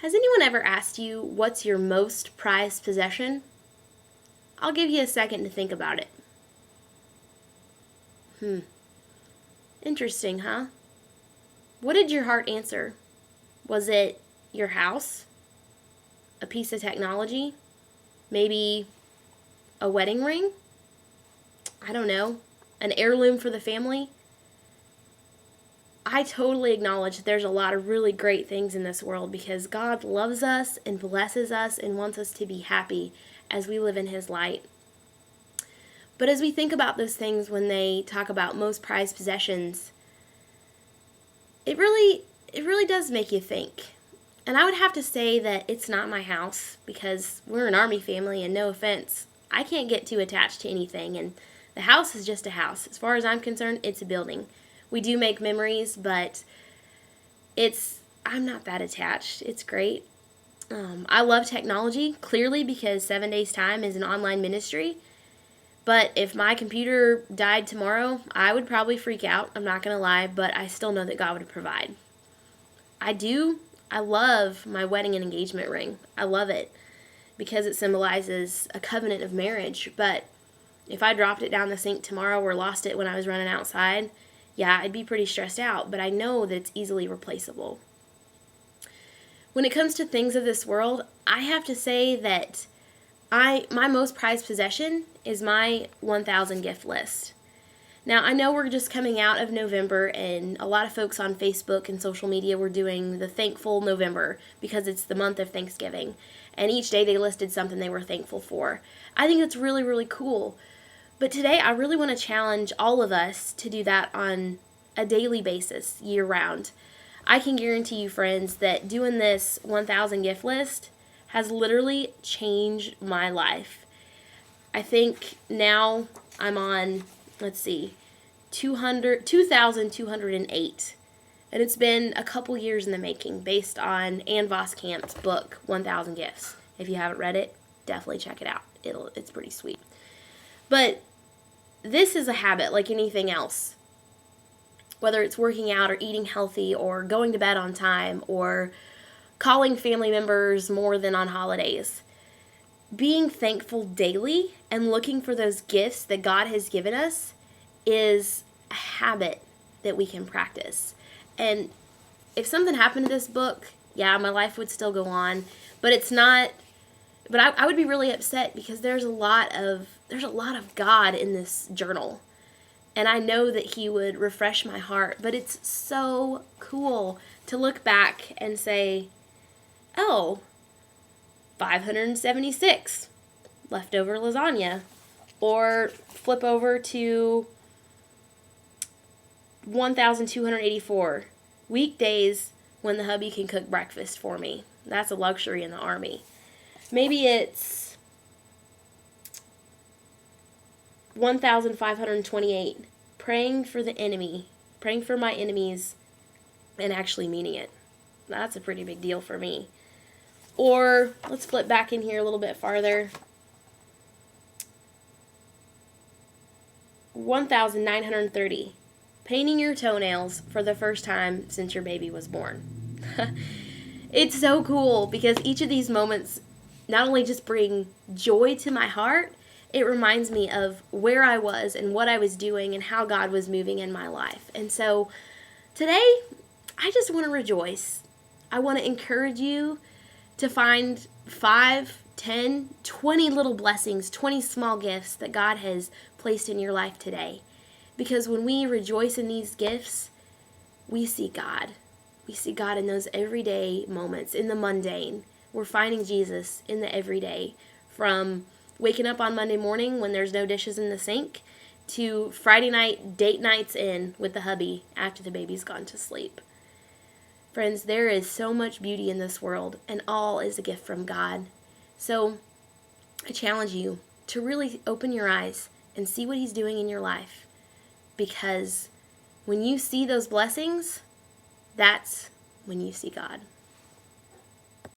Has anyone ever asked you what's your most prized possession? I'll give you a second to think about it. Interesting, huh? What did your heart answer? Was it your house? A piece of technology? Maybe a wedding ring? I don't know. An heirloom for the family? I totally acknowledge that there's a lot of really great things in this world because God loves us and blesses us and wants us to be happy as we live in His light. But as we think about those things when they talk about most prized possessions, it really does make you think. And I would have to say that it's not my house because we're an Army family, and no offense, I can't get too attached to anything, and the house is just a house. As far as I'm concerned, it's a building. We do make memories, but I'm not that attached. It's great. I love technology, clearly, because 7 Days Time is an online ministry. But if my computer died tomorrow, I would probably freak out. I'm not going to lie, but I still know that God would provide. I love my wedding and engagement ring. I love it because it symbolizes a covenant of marriage. But if I dropped it down the sink tomorrow or lost it when I was running outside, yeah, I'd be pretty stressed out, but I know that it's easily replaceable. When it comes to things of this world, I have to say that my most prized possession is my 1,000 gift list. Now, I know we're just coming out of November, and a lot of folks on Facebook and social media were doing the Thankful November because it's the month of Thanksgiving, and each day they listed something they were thankful for. I think that's really, really cool. But today, I really want to challenge all of us to do that on a daily basis, year-round. I can guarantee you, friends, that doing this 1,000 gift list has literally changed my life. I think now I'm on, 2,208. And it's been a couple years in the making based on Ann Voskamp's book, 1,000 Gifts. If you haven't read it, definitely check it out. It's pretty sweet. But this is a habit like anything else. Whether it's working out or eating healthy or going to bed on time or calling family members more than on holidays. Being thankful daily and looking for those gifts that God has given us is a habit that we can practice. And if something happened to this book, yeah, my life would still go on, but it's not. But I would be really upset because there's a lot of God in this journal. And I know that He would refresh my heart. But it's so cool to look back and say, oh, 576 leftover lasagna. Or flip over to 1,284 weekdays when the hubby can cook breakfast for me. That's a luxury in the Army. Maybe it's 1,528, praying for the enemy, praying for my enemies, and actually meaning it. That's a pretty big deal for me. Or, let's flip back in here a little bit farther. 1,930, painting your toenails for the first time since your baby was born. It's so cool because each of these moments not only just bring joy to my heart, it reminds me of where I was and what I was doing and how God was moving in my life. And so today, I just want to rejoice. I want to encourage you to find 5, 10, 20 little blessings, 20 small gifts that God has placed in your life today. Because when we rejoice in these gifts, we see God. We see God in those everyday moments, in the mundane. We're finding Jesus in the everyday, from waking up on Monday morning when there's no dishes in the sink to Friday night date nights in with the hubby after the baby's gone to sleep. Friends, there is so much beauty in this world, and all is a gift from God. So I challenge you to really open your eyes and see what He's doing in your life, because when you see those blessings, that's when you see God.